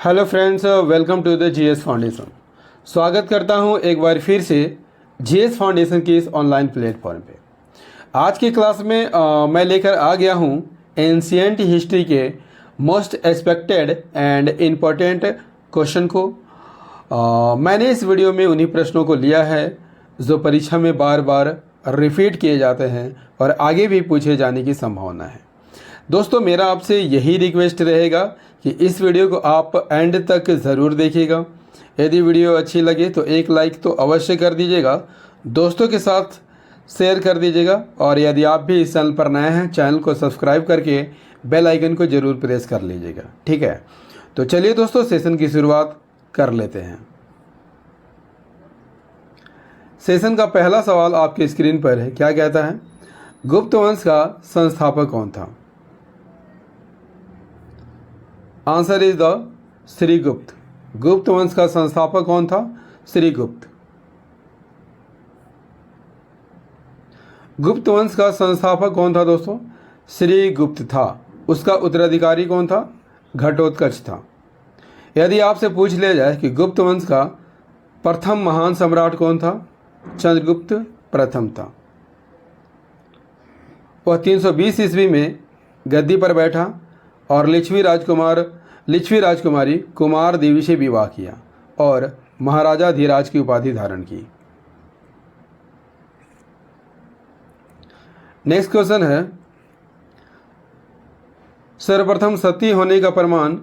Hello friends, welcome to the GS foundation. स्वागत करता हूं एक बार फिर से जीएस फाउंडेशन की इस ऑनलाइन प्लेटफॉर्म पे। आज की क्लास में मैं लेकर आ गया हूं एंशिएंट हिस्ट्री के most expected and important question को। मैंने इस वीडियो में उन्हीं प्रश्नों को लिया है जो परीक्षा में बार बार रिपीट किए जाते हैं और आगे भी पूछे जाने की संभावना है। दोस्तों, मेरा आपसे यही रिक्वेस्ट रहेगा कि इस वीडियो को आप एंड तक ज़रूर देखिएगा। यदि वीडियो अच्छी लगे तो एक लाइक तो अवश्य कर दीजिएगा, दोस्तों के साथ शेयर कर दीजिएगा और यदि आप भी इस चैनल पर नए हैं, चैनल को सब्सक्राइब करके बेल आइकन को ज़रूर प्रेस कर लीजिएगा। ठीक है, तो चलिए दोस्तों सेशन की शुरुआत कर लेते हैं। सेशन का पहला सवाल आपकी स्क्रीन पर है। क्या कहता है? गुप्त वंश का संस्थापक कौन था? Answer is the Shrigupta. Gupta वंश का संस्थापक कौन था? श्रीगुप्त। गुप्त वंश का संस्थापक कौन था दोस्तों? श्रीगुप्त था। उसका उत्तराधिकारी कौन था? घटोत्कच था। यदि आपसे पूछ लिया जाए कि गुप्त वंश का प्रथम महान सम्राट कौन था? चंद्रगुप्त प्रथम था। वह 320 ईस्वी में गद्दी पर बैठा और लिच्छवी राजकुमारी कुमार देवी से विवाह किया और महाराजा धीराज की उपाधि धारण की। नेक्स्ट क्वेश्चन है, सर्वप्रथम सती होने का प्रमाण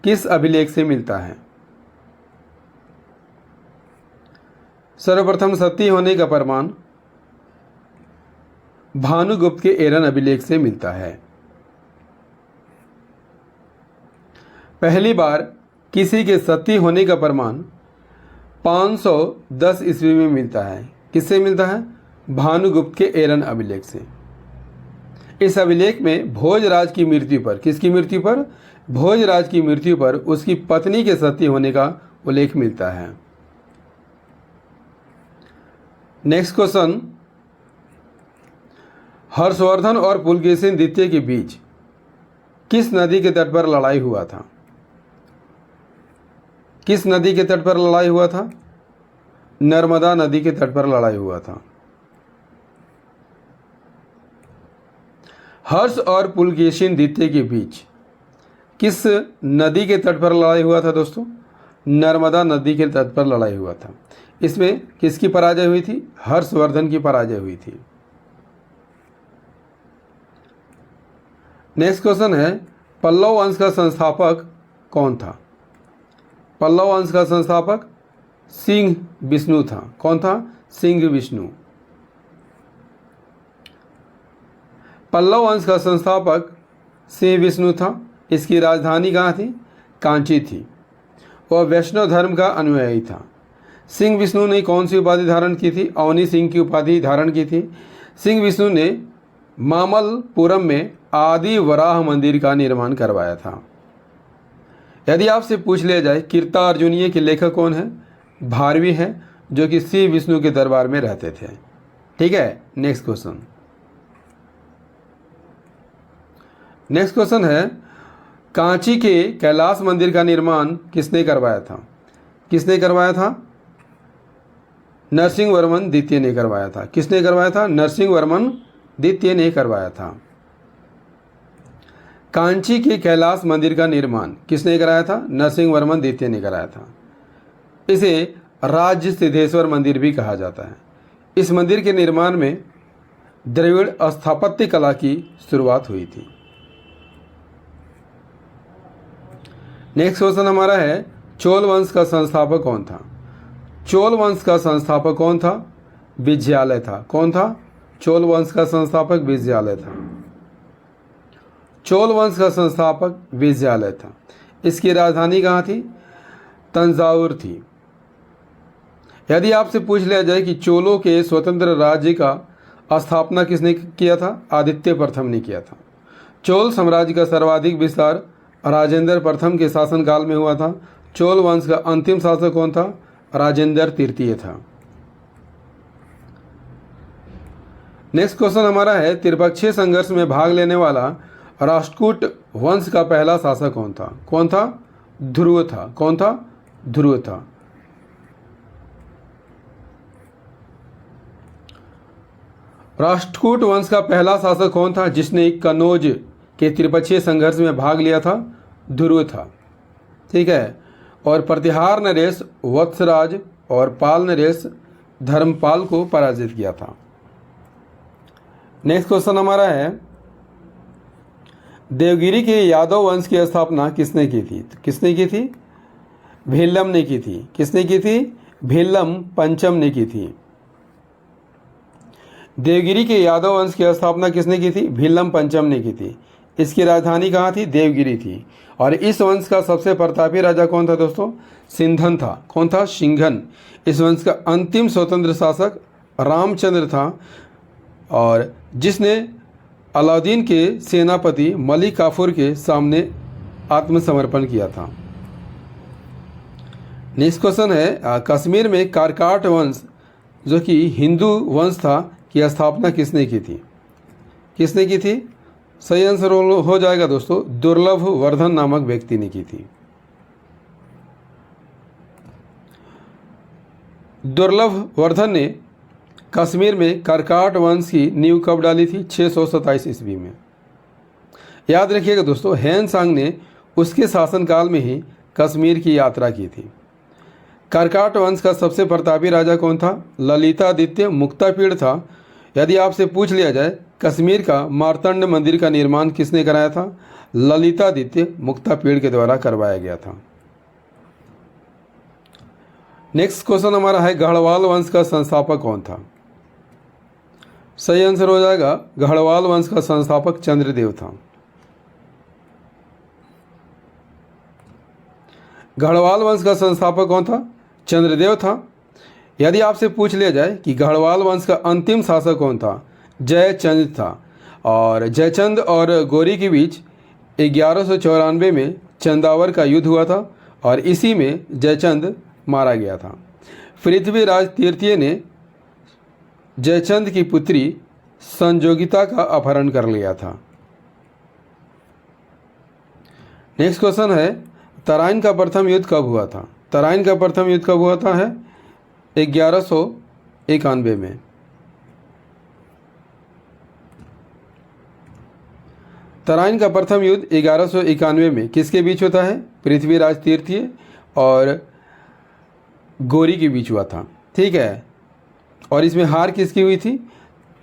किस अभिलेख से मिलता है? सर्वप्रथम सती होने का प्रमाण भानुगुप्त के एरन अभिलेख से मिलता है। पहली बार किसी के सती होने का प्रमाण 510 ईस्वी में मिलता है। किससे मिलता है? भानुगुप्त के एरन अभिलेख से। इस अभिलेख में भोजराज की मृत्यु पर, किसकी मृत्यु पर? भोजराज की मृत्यु पर उसकी पत्नी के सती होने का उल्लेख मिलता है। नेक्स्ट क्वेश्चन, हर्षवर्धन और पुलकेशिन द्वितीय के बीच किस नदी के तट पर लड़ाई हुआ था? किस नदी के तट पर लड़ाई हुआ था? नर्मदा नदी के तट पर लड़ाई हुआ था। हर्ष और पुलकेशिन द्वितीय के बीच किस नदी के तट पर लड़ाई हुआ था दोस्तों? नर्मदा नदी के तट पर लड़ाई हुआ था। इसमें किसकी पराजय हुई थी? हर्षवर्धन की पराजय हुई थी। नेक्स्ट क्वेश्चन है, पल्लव वंश का संस्थापक कौन था? पल्लव वंश का संस्थापक सिंह विष्णु था। कौन था? सिंह विष्णु। पल्लव वंश का संस्थापक सिंह विष्णु था। इसकी राजधानी कहाँ थी? कांची थी। वह वैष्णव धर्म का अनुयायी था। सिंह विष्णु ने कौन सी उपाधि धारण की थी? अवनी सिंह की उपाधि धारण की थी। सिंह विष्णु ने मामल्लपुरम में आदि वराह मंदिर का निर्माण करवाया था। यदि आपसे पूछ लिया जाए कीर्तार्जुनीय के लेखक कौन है? भारवी है, जो कि श्री विष्णु के दरबार में रहते थे। ठीक है, नेक्स्ट क्वेश्चन। नेक्स्ट क्वेश्चन है, कांची के कैलाश मंदिर का निर्माण किसने करवाया था? किसने करवाया था? नरसिंह वर्मन द्वितीय ने करवाया था। किसने करवाया था? नरसिंह वर्मन द्वितीय ने करवाया था। कांची के कैलाश मंदिर का निर्माण किसने कराया था? नरसिंह वर्मन द्वितीय ने कराया था। इसे राज्य सिद्धेश्वर मंदिर भी कहा जाता है। इस मंदिर के निर्माण में द्रविड़ स्थापत्य कला की शुरुआत हुई थी। नेक्स्ट क्वेश्चन हमारा है, चोल वंश का संस्थापक कौन था? चोल वंश का संस्थापक कौन था? विजयालय था। कौन था? चोल वंश का संस्थापक विजयालय था। चोल वंश का संस्थापक विजयालय था। इसकी राजधानी कहाँ थी? तंजावुर थी। यदि आपसे पूछ लिया जाए कि चोलों के स्वतंत्र राज्य का स्थापना किसने किया था? आदित्य प्रथम ने किया था। चोल साम्राज्य का सर्वाधिक विस्तार राजेंद्र प्रथम के शासनकाल में हुआ था। चोल वंश का अंतिम शासक कौन था? राजेंद्र तृतीय था। नेक्स्ट क्वेश्चन हमारा है, त्रिपक्षीय संघर्ष में भाग लेने वाला राष्ट्रकूट वंश का पहला शासक कौन था? कौन था? ध्रुव था। कौन था? ध्रुव था। राष्ट्रकूट वंश का पहला शासक कौन था जिसने कन्नौज के त्रिपक्षीय संघर्ष में भाग लिया था? ध्रुव था। ठीक है। और प्रतिहार नरेश वत्सराज और पाल नरेश धर्मपाल को पराजित किया था। नेक्स्ट क्वेश्चन हमारा है, देवगिरी के यादव वंश की स्थापना किसने की थी? किसने की थी? भीलम ने की थी। किसने की थी? भीलम पंचम ने की थी। देवगिरी के यादव वंश की स्थापना किसने की थी? भीलम पंचम ने की थी। इसकी राजधानी कहाँ थी? देवगिरी थी। और इस वंश का सबसे प्रतापी राजा कौन था दोस्तों? सिंघन था। कौन था? सिंघन। इस वंश का अंतिम स्वतंत्र शासक रामचंद्र था, और जिसने अलाउद्दीन के सेनापति मलिक काफूर के सामने आत्मसमर्पण किया था। नेक्स्ट क्वेश्चन है, कश्मीर में कारकाट वंश जो कि हिंदू वंश था की स्थापना किसने की थी? किसने की थी? सही आंसर हो जाएगा दोस्तों, दुर्लभ वर्धन नामक व्यक्ति ने की थी। दुर्लभ वर्धन ने कश्मीर में कारकाट वंश की नींव कब डाली थी? 627 ईस्वी में। याद रखिएगा दोस्तों, ह्वेन-सांग ने उसके शासनकाल में ही कश्मीर की यात्रा की थी। कारकाट वंश का सबसे प्रतापी राजा कौन था? ललितादित्य मुक्तापीड़ था। यदि आपसे पूछ लिया जाए कश्मीर का मार्तंड मंदिर का निर्माण किसने कराया था? ललितादित्य मुक्तापीड़ के द्वारा करवाया गया था। नेक्स्ट क्वेश्चन हमारा है, गढ़वाल वंश का संस्थापक कौन था? सही आंसर हो जाएगा, गढ़वाल वंश का संस्थापक चंद्रदेव था। गढ़वाल वंश का संस्थापक कौन था? चंद्रदेव था। यदि आपसे पूछ लिया जाए कि गढ़वाल वंश का अंतिम शासक कौन था? जयचंद था। और जयचंद और गौरी के बीच 1194 में चंदावर का युद्ध हुआ था, और इसी में जयचंद मारा गया था। पृथ्वीराज तृतीय ने जयचंद की पुत्री संजोगिता का अपहरण कर लिया था। नेक्स्ट क्वेश्चन है, तराइन का प्रथम युद्ध कब हुआ था? तराइन का प्रथम युद्ध कब हुआ था? है 1191 में। तराइन का प्रथम युद्ध 1191 में किसके बीच होता है? पृथ्वीराज तृतीय और गौरी के बीच हुआ था। ठीक है। और इसमें हार किसकी हुई थी?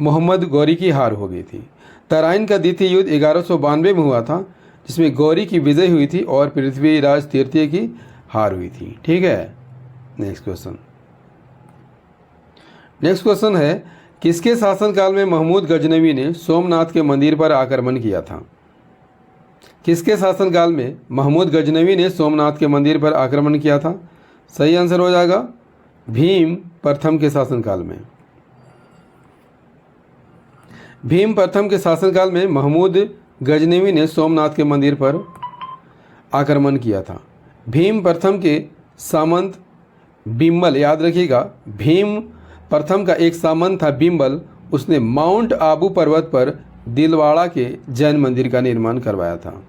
मोहम्मद गौरी की हार हो गई थी। तराइन का द्वितीय युद्ध 1192 में हुआ था, जिसमें गौरी की विजय हुई थी और पृथ्वीराज तृतीय की हार हुई थी। ठीक है। नेक्स्ट क्वेश्चन है, किसके शासनकाल में महमूद गजनवी ने सोमनाथ के मंदिर पर आक्रमण किया था? किसके शासनकाल में महमूद गजनवी ने सोमनाथ के मंदिर पर आक्रमण किया था? सही आंसर हो जाएगा, भीम प्रथम के शासनकाल में। भीम प्रथम के शासनकाल में महमूद गजनवी ने सोमनाथ के मंदिर पर आक्रमण किया था। भीम प्रथम के सामंत बिम्बल, याद रखिएगा, भीम प्रथम का एक सामंत था बिम्बल, उसने माउंट आबू पर्वत पर दिलवाड़ा के जैन मंदिर का निर्माण करवाया था।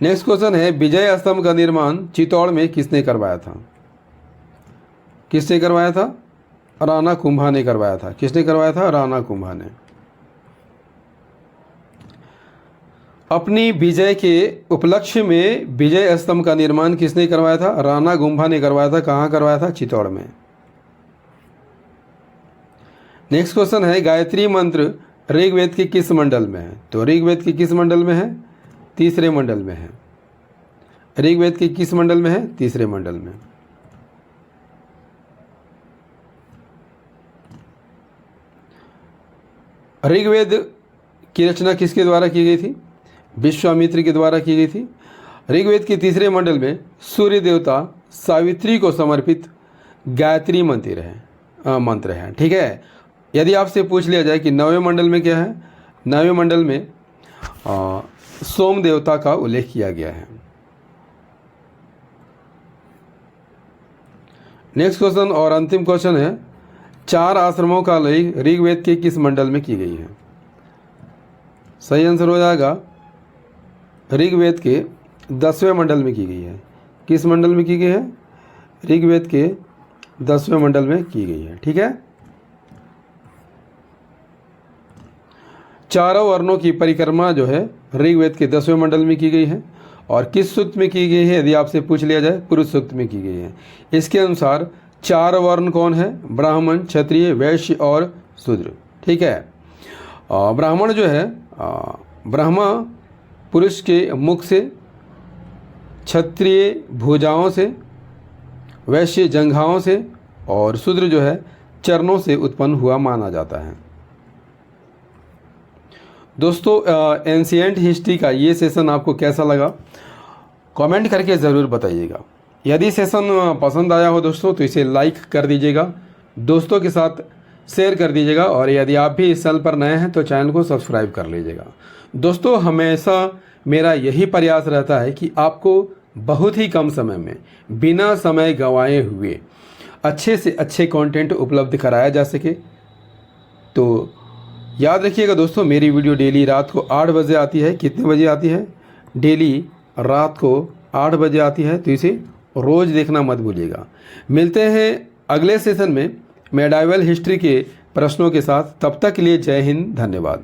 नेक्स्ट क्वेश्चन है, विजय स्तंभ का निर्माण चित्तौड़ में किसने करवाया था? किसने करवाया था? राणा कुंभा ने करवाया था। किसने करवाया था? राणा कुंभा ने। अपनी विजय के उपलक्ष्य में विजय स्तंभ का निर्माण किसने करवाया था? राणा कुंभा ने करवाया था। कहाँ करवाया था? चित्तौड़ में। नेक्स्ट क्वेश्चन है, गायत्री मंत्र ऋग्वेद के किस मंडल में है? तो ऋग्वेद के किस मंडल में है? तीसरे मंडल में है। ऋग्वेद के किस मंडल में है? तीसरे मंडल में। ऋग्वेद की रचना किसके द्वारा की गई थी? विश्वामित्र के द्वारा की गई थी। ऋग्वेद के तीसरे मंडल में सूर्य देवता सावित्री को समर्पित गायत्री मंत्र है। ठीक है। यदि आपसे पूछ लिया जाए कि नौवें मंडल में क्या है? नौवें मंडल में सोम देवता का उल्लेख किया गया है। नेक्स्ट क्वेश्चन और अंतिम क्वेश्चन है, 4 आश्रमों का उल्लेख ऋग्वेद के किस मंडल में की गई है? सही आंसर हो जाएगा ऋग्वेद के 10वें मंडल में की गई है। किस मंडल में की गई है? ऋग्वेद के 10वें मंडल में की गई है। ठीक है। चारों वर्णों की परिक्रमा जो है ऋग्वेद के 10वें मंडल में की गई है। और किस सूक्त में की गई है यदि आपसे पूछ लिया जाए? पुरुष सूक्त में की गई है। इसके अनुसार 4 वर्ण कौन है? ब्राह्मण, क्षत्रिय, वैश्य और शूद्र। ठीक है। ब्राह्मण जो है ब्रह्मा पुरुष के मुख से, क्षत्रिय भुजाओं से, वैश्य जंघाओं से और शूद्र जो है चरणों से उत्पन्न हुआ माना जाता है। दोस्तों एंशिएंट हिस्ट्री का ये सेशन आपको कैसा लगा कमेंट करके ज़रूर बताइएगा। यदि सेशन पसंद आया हो दोस्तों तो इसे लाइक कर दीजिएगा, दोस्तों के साथ शेयर कर दीजिएगा और यदि आप भी इस चैनल पर नए हैं तो चैनल को सब्सक्राइब कर लीजिएगा। दोस्तों हमेशा मेरा यही प्रयास रहता है कि आपको बहुत ही कम समय में बिना समय गंवाए हुए अच्छे से अच्छे कंटेंट उपलब्ध कराया जा सके। तो याद रखिएगा दोस्तों, मेरी वीडियो डेली रात को 8 बजे आती है। कितने बजे आती है? डेली रात को 8 बजे आती है, तो इसे रोज़ देखना मत भूलिएगा। मिलते हैं अगले सेशन में मेडाइवल हिस्ट्री के प्रश्नों के साथ। तब तक के लिए जय हिंद, धन्यवाद।